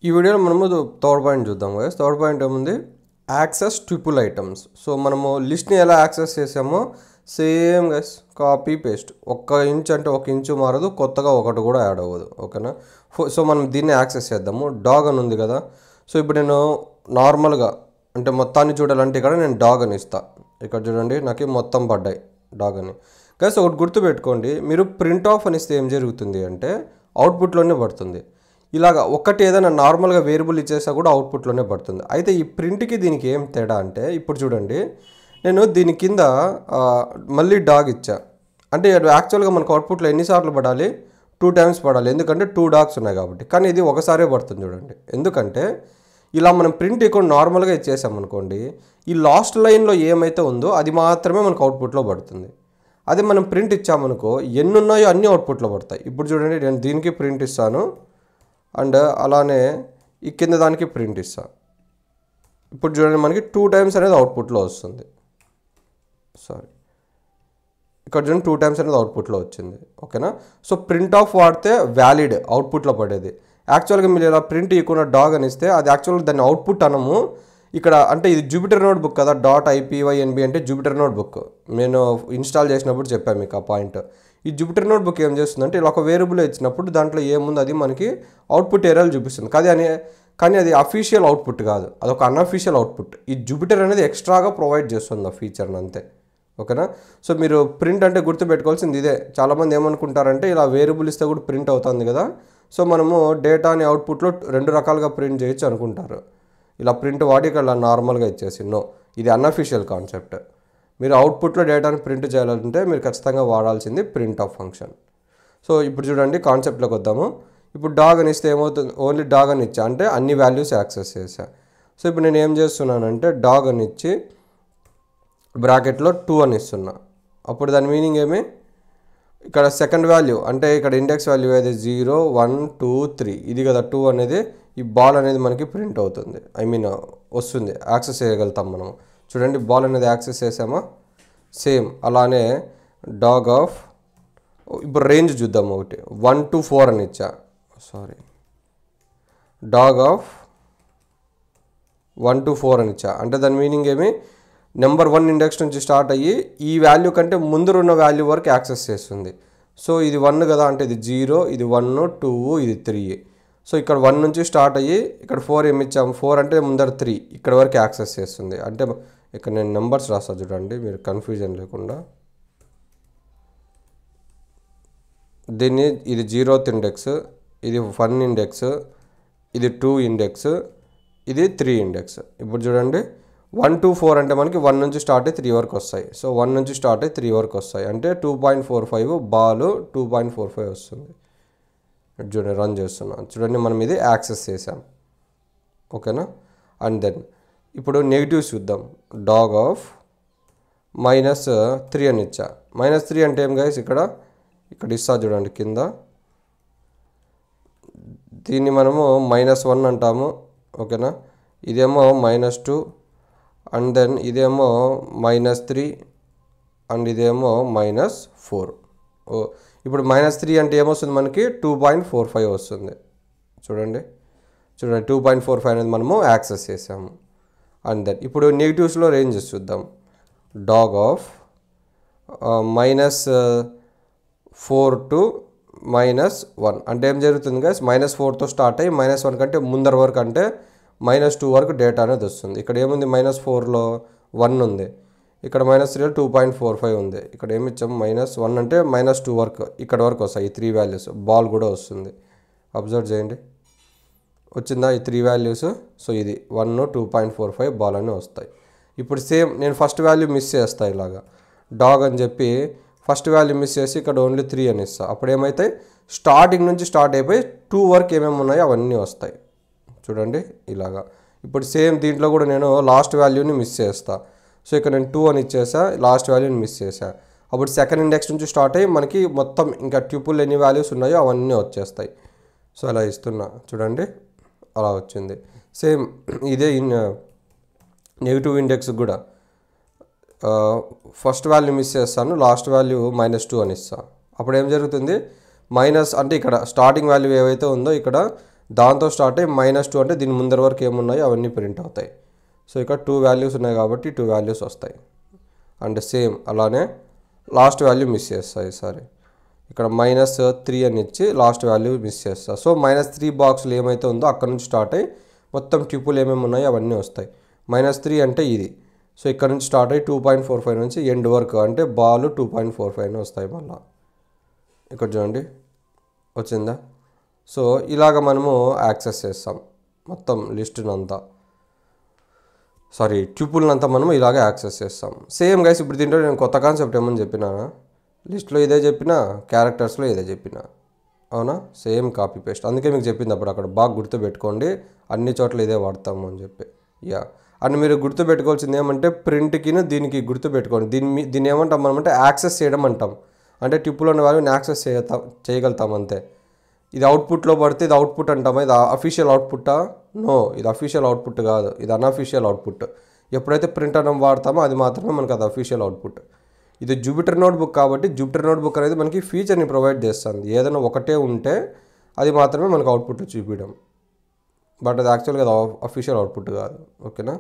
ఈ వీడియోలో మనము థర్డ్ పాయింట్ చూద్దాం గైస్. థర్డ్ పాయింట్ ఏముంది, యాక్సెస్ ట్రిపుల్ ఐటమ్స్. సో మనము లిస్ట్ని ఎలా యాక్సెస్ చేసామో same guys copy paste. 1 inch అంటే 1 ఇంచు మారదు, కొత్తగా ఒకటి కూడా యాడ్ అవ్వదు. ఓకేనా. సో మనం దీన్ని యాక్సెస్ చేద్దాము. డాగ్ అని ఉంది కదా. సో ఇప్పుడు నేను నార్మల్గా అంటే మొత్తాన్ని చూడాలంటే ఇక్కడ నేను డాగ్ అని ఇస్తా. ఇక్కడ చూడండి నాకు మొత్తం పడ్డాయి డాగ్ అని. గైస్ ఒకటి గుర్తుపెట్టుకోండి, మీరు ప్రింట్ ఆఫ్ అని ఇస్తే ఏం జరుగుతుంది అంటే అవుట్పుట్లోనే పడుతుంది. ఇలాగ ఒకటి ఏదైనా నార్మల్గా వేరియబుల్ ఇచ్చేసా కూడా అవుట్పుట్లోనే పడుతుంది. అయితే ఈ ప్రింట్కి దీనికి ఏం తేడా అంటే ఇప్పుడు చూడండి, నేను దీని కింద మళ్ళీ డాగ్ ఇచ్చా అంటే యాక్చువల్గా మనకు అవుట్పుట్లో ఎన్నిసార్లు పడాలి, 2 టైమ్స్ పడాలి. ఎందుకంటే 2 డాగ్స్ ఉన్నాయి కాబట్టి. కానీ ఇది ఒకసారే పడుతుంది చూడండి. ఎందుకంటే ఇలా మనం ప్రింట్ ఇక్కడ నార్మల్గా ఇచ్చేసామనుకోండి, ఈ లాస్ట్ లైన్లో ఏమైతే ఉందో అది మాత్రమే మనకు అవుట్పుట్లో పడుతుంది. అదే మనం ప్రింట్ ఇచ్చామనుకో ఎన్ని ఉన్నాయో అన్నీ అవుట్పుట్లో పడతాయి. ఇప్పుడు చూడండి నేను దీనికి ప్రింట్ ఇస్తాను అండ్ అలానే ఈ కింద దానికి ప్రింట్ ఇస్తాను. ఇప్పుడు చూడండి మనకి 2 టైమ్స్ అనేది అవుట్పుట్లో వస్తుంది. ఇక్కడ చూడండి 2 టైమ్స్ అనేది అవుట్పుట్లో వచ్చింది. ఓకేనా. సో ప్రింట్ ఆఫ్ వాడితే వ్యాలిడ్ అవుట్పుట్లో పడేది. యాక్చువల్గా మీరు ఇలా ప్రింట్ ఇవ్వకుండా డాగ్ అని ఇస్తే అది యాక్చువల్గా దాన్ని అవుట్పుట్ అనము. ఇక్కడ అంటే ఇది జూపిటర్ నోట్బుక్ కదా, .ipynb అంటే జూపిటర్ నోట్బుక్. నేను ఇన్స్టాల్ చేసినప్పుడు చెప్పాను మీకు ఆ పాయింట్. ఈ జూపిటర్ నోట్బుక్ ఏం చేస్తుందంటే ఇలా ఒక వేరియబుల్ ఇచ్చినప్పుడు దాంట్లో ఏముంది అది మనకి అవుట్పుట్ ఏరియాలు చూపిస్తుంది. కానీ అది అఫీషియల్ అవుట్పుట్ కాదు, అదొక అన్అఫీషియల్ అవుట్పుట్. ఈ జూపిటర్ అనేది ఎక్స్ట్రాగా ప్రొవైడ్ చేస్తుంది ఆ ఫీచర్ని అంతే. ఓకేనా. సో మీరు ప్రింట్ అంటే గుర్తుపెట్టుకోవాల్సింది ఇదే. చాలామంది ఏమనుకుంటారంటే ఇలా వేరియబుల్ ఇస్తే కూడా ప్రింట్ అవుతుంది కదా, సో మనము డేటాని అవుట్పుట్లో 2 రకాలుగా ప్రింట్ చేయొచ్చు అనుకుంటారు. ఇలా ప్రింట్ వాడి ఇక్కడ నార్మల్గా ఇచ్చేసి నో, ఇది అన్అఫీషియల్ కాన్సెప్ట్. మీరు అవుట్పుట్లో డేటాని ప్రింట్ చేయాలంటే మీరు ఖచ్చితంగా వాడాల్సింది ప్రింట్ ఆఫ్ ఫంక్షన్. సో ఇప్పుడు చూడండి కాన్సెప్ట్లోకి వద్దాము. ఇప్పుడు డాగ్ అని ఇస్తే ఏమవుతుంది, ఓన్లీ డాగ్ అని ఇచ్చా అంటే అన్ని వాల్యూస్ యాక్సెస్ చేసా. సో ఇప్పుడు నేను ఏం చేస్తున్నానంటే డాగ్ అని ఇచ్చి బ్రాకెట్లో 2 అని ఇస్తున్నా. అప్పుడు దాని మీనింగ్ ఏమి, ఇక్కడ సెకండ్ వాల్యూ అంటే ఇక్కడ ఇండెక్స్ వాల్యూ ఏది 0 1 2 3 ఇది కదా 2 అనేది, ఈ బాల్ అనేది మనకి ప్రింట్ అవుతుంది, వస్తుంది, యాక్సెస్ చేయగలుగుతాం మనం. చూడండి బాల్ అనేది యాక్సెస్ చేసామా. సేమ్ అలానే డాగ్ ఆఫ్, ఇప్పుడు రేంజ్ చూద్దాం. ఒకటి 1 to 4 అని ఇచ్చా. డాగ్ ఆఫ్ 1 to 4 అని ఇచ్చా అంటే దాని మీనింగ్ ఏమి, నెంబర్ 1 ఇండెక్స్ నుంచి స్టార్ట్ అయ్యి ఈ వాల్యూ కంటే ముందున్న వాల్యూ వరకు యాక్సెస్ చేస్తుంది. సో ఇది 1 కదా అంటే ఇది 0, ఇది 1 2 ఇది 3. సో ఇక్కడ 1 నుంచి స్టార్ట్ అయ్యి ఇక్కడ 4 ఏమి ఇచ్చాము, 4 అంటే ముందర 3 ఇక్కడ వరకు యాక్సెస్ చేస్తుంది. అంటే ఇక్కడ నేను నెంబర్స్ రాస్తా చూడండి మీరు కన్ఫ్యూజన్ లేకుండా. దీన్ని ఇది 0th ఇండెక్స్, ఇది 1 ఇండెక్స్, ఇది 2 ఇండెక్స్, ఇది 3 ఇండెక్స్. ఇప్పుడు చూడండి 1 to 4 అంటే మనకి 1 నుంచి స్టార్ట్ అయ్యి 3 వరకు వస్తాయి. సో 1 నుంచి స్టార్ట్ అయ్యి 3 వరకు వస్తాయి అంటే 2.45 బాల్ 2.45 వస్తుంది. చూడండి రన్ చేస్తున్నాం, చూడండి మనం ఇది యాక్సెస్ చేసాం. ఓకేనా. అండ్ దెన్ ఇప్పుడు నెగిటివ్స్ చూద్దాం. డాగ్ ఆఫ్ -3 అని ఇచ్చా. -3 అంటే ఏం గైస్, ఇక్కడ ఇస్తా చూడండి కింద. దీన్ని మనము -1 అంటాము. ఓకేనా. ఇదేమో -2 అండ్ దెన్ ఇదేమో -3 అండ్ ఇదేమో -4. ఇప్పుడు -3 అంటే ఏమొస్తుంది మనకి 2.45 వస్తుంది. చూడండి 2.45 అనేది మనము యాక్సెస్ చేసాము. అండ్ దెన్ ఇప్పుడు నెగిటివ్స్లో రేంజెస్ చూద్దాం. డాగ్ ఆఫ్ -4 to -1 అంటే ఏం జరుగుతుంది గైస్, -4తో స్టార్ట్ అయ్యి -1 కంటే ముందర వరకు అంటే -2 వరకు డేటా అనేది వస్తుంది. ఇక్కడ ఏముంది -4లో 1 ఉంది, ఇక్కడ -3లో 2.45 ఉంది. ఇక్కడ ఏమి ఇచ్చాము -1 అంటే -2 వరకు ఇక్కడ వరకు వస్తాయి ఈ 3 వాల్యూస్. బాల్ కూడా వస్తుంది, అబ్జర్వ్ చేయండి వచ్చిందా ఈ 3 వాల్యూస్. సో ఇది 1 2.45 బాల్ అని వస్తాయి. ఇప్పుడు సేమ్ నేను ఫస్ట్ వాల్యూ మిస్ చేస్తాను, ఇలాగా డాగ్ అని చెప్పి ఫస్ట్ వాల్యూ మిస్ చేసి ఇక్కడ ఓన్లీ 3 అని ఇస్తాను. అప్పుడు ఏమైతే స్టార్టింగ్ నుంచి స్టార్ట్ అయిపోయి 2 వరకు ఏమేమి ఉన్నాయో అవన్నీ వస్తాయి. చూడండి ఇలాగా. ఇప్పుడు సేమ్ దీంట్లో కూడా నేను లాస్ట్ వాల్యూని మిస్ చేస్తా. సో ఇక్కడ నేను 2 అని ఇచ్చేసా, లాస్ట్ వాల్యూని మిస్ చేసా. అప్పుడు సెకండ్ ఇండెక్స్ నుంచి స్టార్ట్ అయ్యి మనకి మొత్తం ఇంకా ట్యూపుల్ ఎన్ని వాల్యూస్ ఉన్నాయో అవన్నీ వచ్చేస్తాయి. సో అలా ఇస్తున్నా చూడండి అలా వచ్చింది. సేమ్ ఇదే నెగిటివ్ ఇండెక్స్ కూడా ఫస్ట్ వాల్యూ మిస్ చేస్తాను, లాస్ట్ వాల్యూ -2 అని ఇస్తాను. అప్పుడు ఏం జరుగుతుంది, మైనస్ అంటే ఇక్కడ స్టార్టింగ్ వాల్యూ ఏవైతే ఉందో ఇక్కడ దాంతో స్టార్ట్ అయ్యి -2 అంటే దీని ముందర వరకు ఏమున్నాయో అవన్నీ ప్రింట్ అవుతాయి. సో ఇక్కడ 2 వాల్యూస్ ఉన్నాయి కాబట్టి 2 వాల్యూస్ వస్తాయి. అండ్ సేమ్ అలానే లాస్ట్ వాల్యూ మిస్ చేస్తాయి. ఇక్కడ -3 అని ఇచ్చి లాస్ట్ వాల్యూ మిస్ చేస్తా. సో -3 బాక్స్లు ఏమైతే ఉందో అక్కడ నుంచి స్టార్ట్ అయ్యి మొత్తం ట్రిపుల్ ఏమేమి ఉన్నాయో అవన్నీ వస్తాయి. -3 అంటే ఇది. సో ఇక్కడ నుంచి స్టార్ట్ అయ్యి 2.45 నుంచి ఎండ్ వరకు అంటే బాల్ 2.45 వస్తాయి. మళ్ళీ ఇక్కడ చూడండి వచ్చిందా. సో ఇలాగ మనము యాక్సెస్ చేస్తాం మొత్తం లిస్టునంతా, ట్యూపుల్నంతా మనం ఇలాగే యాక్సెస్ చేస్తాం. సేమ్ గైస్ ఇప్పుడు దీంట్లో నేను కొత్త కాన్సెప్ట్ ఏమని చెప్పినా, లిస్ట్లో ఇదే చెప్పినా, క్యారెక్టర్స్లో ఇదే చెప్పినా, అవునా? Same copy paste. అందుకే మీకు చెప్పింది అప్పుడు అక్కడ బాగా గుర్తుపెట్టుకోండి, అన్ని చోట్ల ఇదే వాడతాము అని చెప్పి. అండ్ మీరు గుర్తుపెట్టుకోవాల్సింది ఏమంటే ప్రింట్కి దీనికి గుర్తుపెట్టుకోండి. దీన్ని ఏమంటాం మనం అంటే యాక్సెస్ చేయడం అంటాం. అంటే ట్యూపుల్ ఉన్న వాల్యూని యాక్సెస్ చేయగలుగుతాం అంతే. ఇది అవుట్పుట్లో పడితే ఇది అవుట్పుట్ అంటామా? ఇది అఫీషియల్ అవుట్పుట్టా? నో, ఇది అఫీషియల్ అవుట్పుట్ కాదు, ఇది అన్అఫీషియల్ అవుట్పుట్. ఎప్పుడైతే ప్రింట్ అనం వాడతామో అది మాత్రమే మనకు అది అఫీషియల్ అవుట్పుట్. ఇది జూపిటర్ నోట్బుక్ కాబట్టి జూపిటర్ నోట్బుక్ అనేది మనకి ఫీచర్ని ప్రొవైడ్ చేస్తుంది. ఏదైనా ఒకటే ఉంటే అది మాత్రమే మనకు అవుట్పుట్ చూపించడం, బట్ అది యాక్చువల్గా అది అఫీషియల్ అవుట్పుట్ కాదు. ఓకేనా?